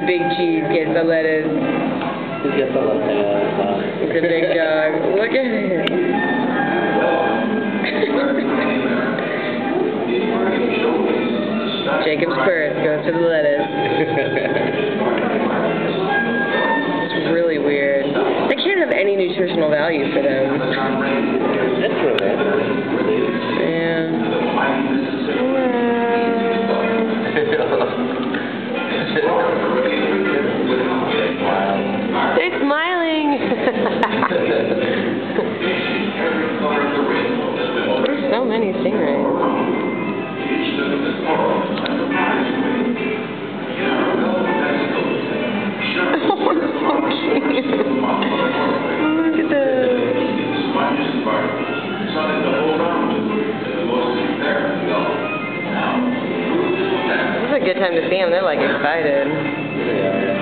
the big cheese gets the lettuce. He gets the lettuce. He's a big dog. Look at it. Jacob's purse goes to the lettuce. It's really weird. They can't have any nutritional value for them. That's really Yeah. They're smiling. There's so many stingrays. Look at this. This is a good time to see them. They're like excited. Yeah.